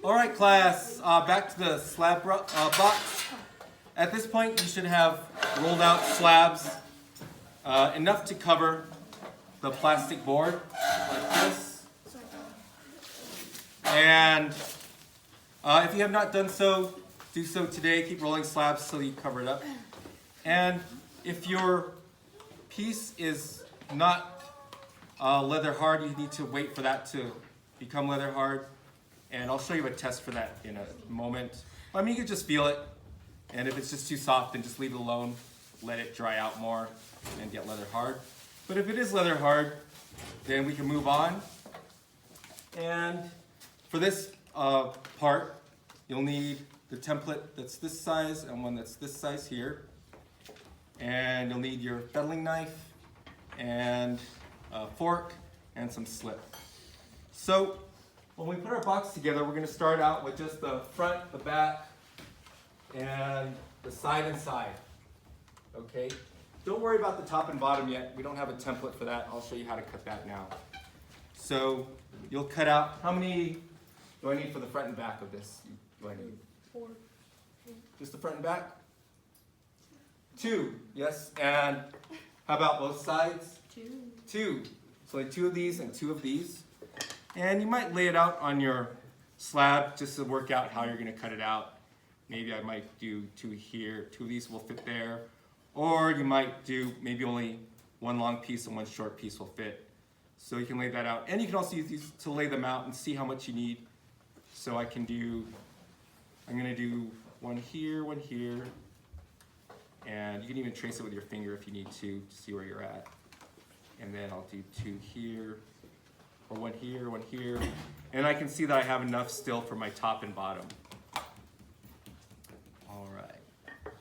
All right, class, back to the slab box. At this point, you should have rolled out slabs enough to cover the plastic board like this. And if you have not done so, do so today. Keep rolling slabs till you cover it up. And if your piece is not leather hard, you need to wait for that to become leather hard. And I'll show you a test for that in a moment. I mean, you can just feel it. And if it's just too soft, then just leave it alone. Let it dry out more and get leather hard. But if it is leather hard, then we can move on. And for this part, you'll need the template that's this size and one that's this size here. And you'll need your fettling knife and a fork and some slip. So when we put our box together, we're going to start out with just the front, the back, and the side and side. Okay? Don't worry about the top and bottom yet. We don't have a template for that. I'll show you how to cut that now. So you'll cut out, how many do I need for the front and back of this? Do I need? 4. Just the front and back? 2, yes. And how about both sides? 2. So like 2 of these and 2 of these. And you might lay it out on your slab just to work out how you're going to cut it out. Maybe I might do 2 here, 2 of these will fit there. Or you might do maybe only 1 long piece and 1 short piece will fit. So you can lay that out. And you can also use these to lay them out and see how much you need. So I'm going to do 1 here, 1 here. And you can even trace it with your finger if you need to see where you're at. And then I'll do 2 here. Or 1 here, 1 here. And I can see that I have enough still for my top and bottom. All right.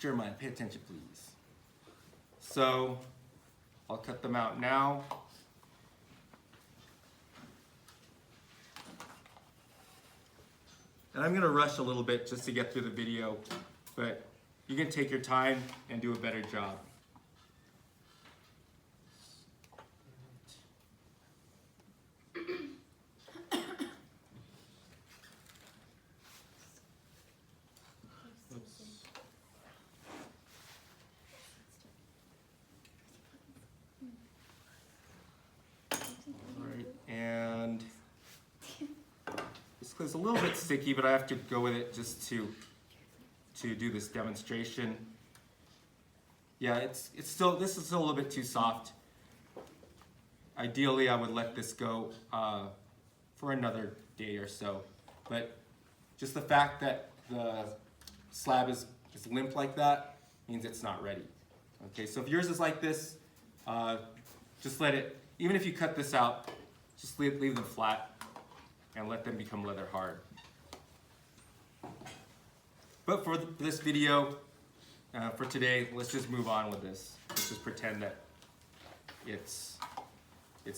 Jeremiah, pay attention, please. So I'll cut them out now. And I'm going to rush a little bit just to get through the video, but you can take your time and do a better job. And this is a little bit sticky, but I have to go with it just to do this demonstration. Yeah, this is still a little bit too soft. Ideally, I would let this go for another day or so. But just the fact that the slab is limp like that means it's not ready. Okay, so if yours is like this, just let it, even if you cut this out, just leave them flat and let them become leather hard. But for this video, for today, let's just move on with this. Let's just pretend that it's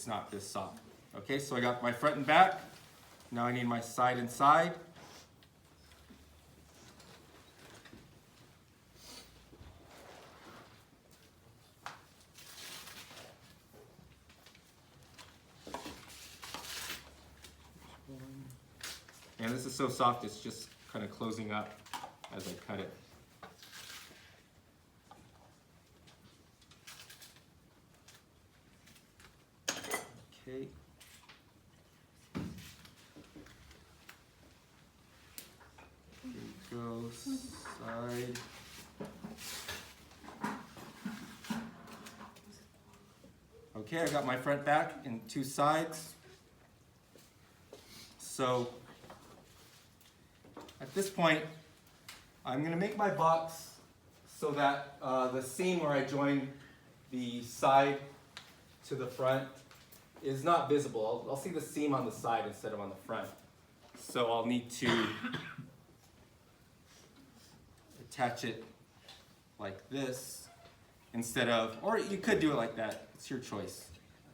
not this soft. Okay, so I got my front and back. Now I need my side and side. And this is so soft, it's just kind of closing up as I cut it. Okay. Here we go, side. Okay, I got my front back and 2 sides. So at this point, I'm going to make my box so that the seam where I join the side to the front is not visible. I'll see the seam on the side instead of on the front. So I'll need to attach it like this instead of, or you could do it like that. It's your choice.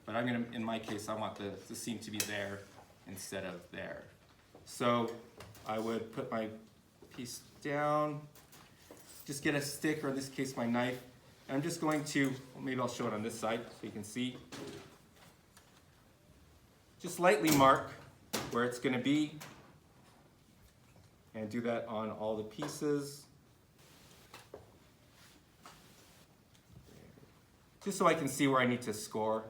But I'm going to, in my case, I want the seam to be there instead of there. So I would put my piece down, just get a stick, or in this case my knife, and I'm just going to, well, maybe I'll show it on this side so you can see. Just lightly mark where it's going to be, And do that on all the pieces. Just so I can see where I need to score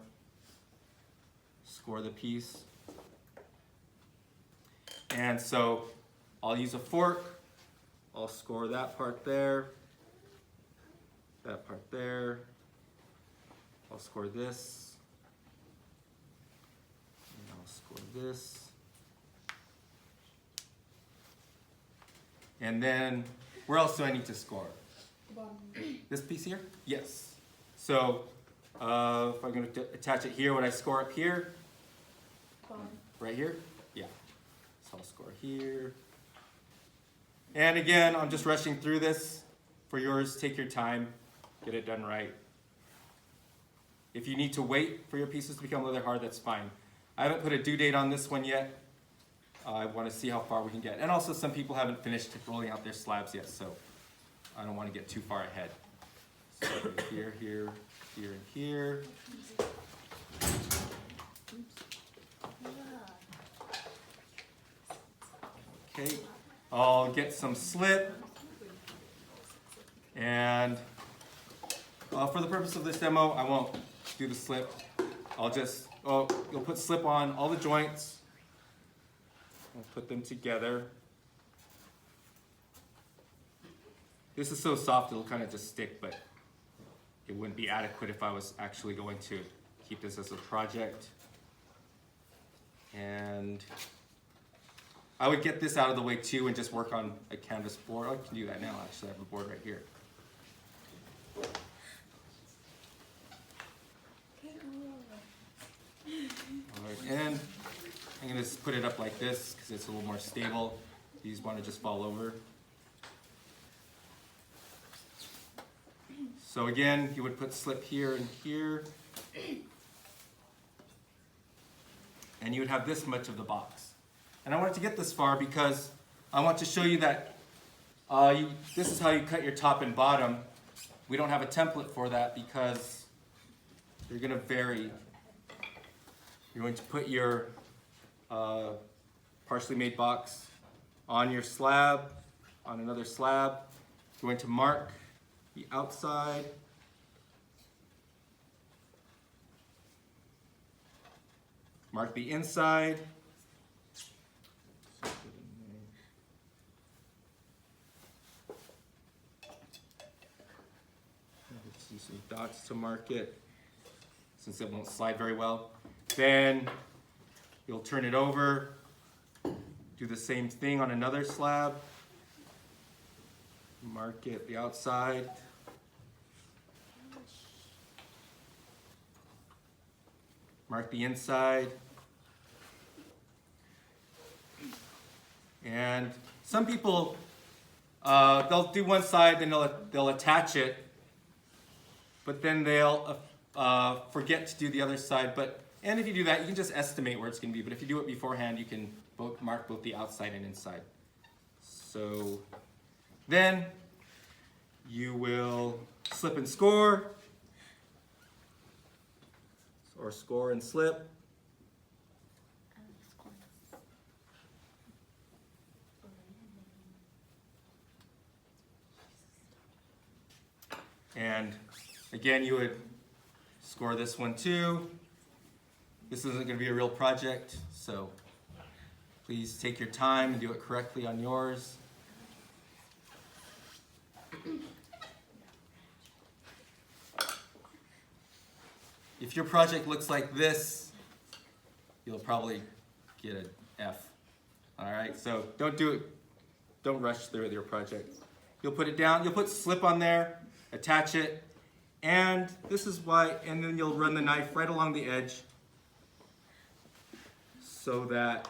the piece. And so I'll use a fork. I'll score that part there, that part there. I'll score this, and I'll score this. And then, where else do I need to score? This piece here? Yes. So, if I'm going to attach it here, would I score up here? Right here? Yeah. So I'll score here. And again, I'm just rushing through this. For yours, take your time. Get it done right. If you need to wait for your pieces to become leather hard, that's fine. I haven't put a due date on this one yet. I want to see how far we can get. And also some people haven't finished rolling out their slabs yet, so I don't want to get too far ahead. So here, here, here, and here. Okay, I'll get some slip. And for the purpose of this demo, I won't do the slip. I'll just, you'll put slip on all the joints. I'll put them together. This is so soft it'll kind of just stick, but it wouldn't be adequate if I was actually going to keep this as a project. And I would get this out of the way too and just work on a canvas board. I can do that now actually, I have a board right here. Alright, and I'm going to put it up like this because it's a little more stable. These want to just fall over. So again, you would put slip here and here. And you would have this much of the box. And I wanted to get this far because I want to show you that this is how you cut your top and bottom. We don't have a template for that because you're going to vary. You're going to put your partially made box on your slab, on another slab. You're going to mark the outside. Mark the inside. Use some dots to mark it since it won't slide very well. Then you'll turn it over, do the same thing on another slab, mark it the outside, mark the inside, and some people, they'll do one side, then they'll attach it, but then they'll forget to do the other side. And if you do that, you can just estimate where it's going to be. But if you do it beforehand, you can mark both the outside and inside. So then you will slip and score, or score and slip. And again, you would score this one too. This isn't going to be a real project, so please take your time and do it correctly on yours. If your project looks like this, you'll probably get an F. All right, so don't rush through your project. You'll put it down, you'll put slip on there, attach it, and this is why, and then you'll run the knife right along the edge so that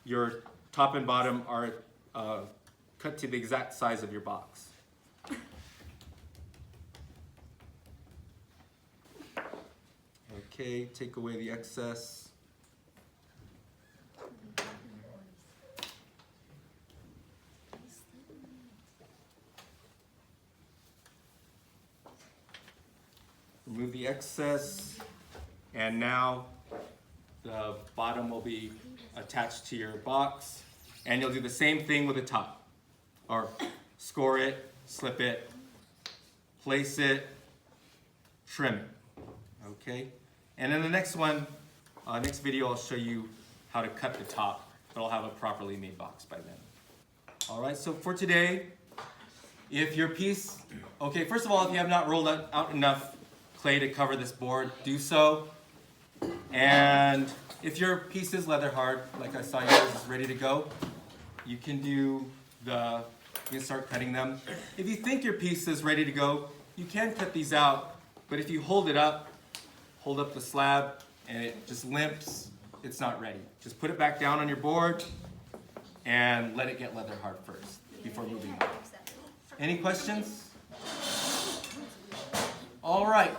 your top and bottom are cut to the exact size of your box. Okay, take away the excess. Remove the excess, and now the bottom will be attached to your box, And you'll do the same thing with the top. Or score it, slip it, place it, trim it. Okay? And in the next one, next video, I'll show you how to cut the top, but I'll have a properly made box by then. All right, so for today, if your piece, okay, first of all, if you have not rolled out enough clay to cover this board, do so. And if your piece is leather hard, like I saw yours is ready to go, you can start cutting them. If you think your piece is ready to go, you can cut these out, but if you hold up the slab and it just limps, it's not ready. Just put it back down on your board and let it get leather hard first before moving on. Any questions? All right.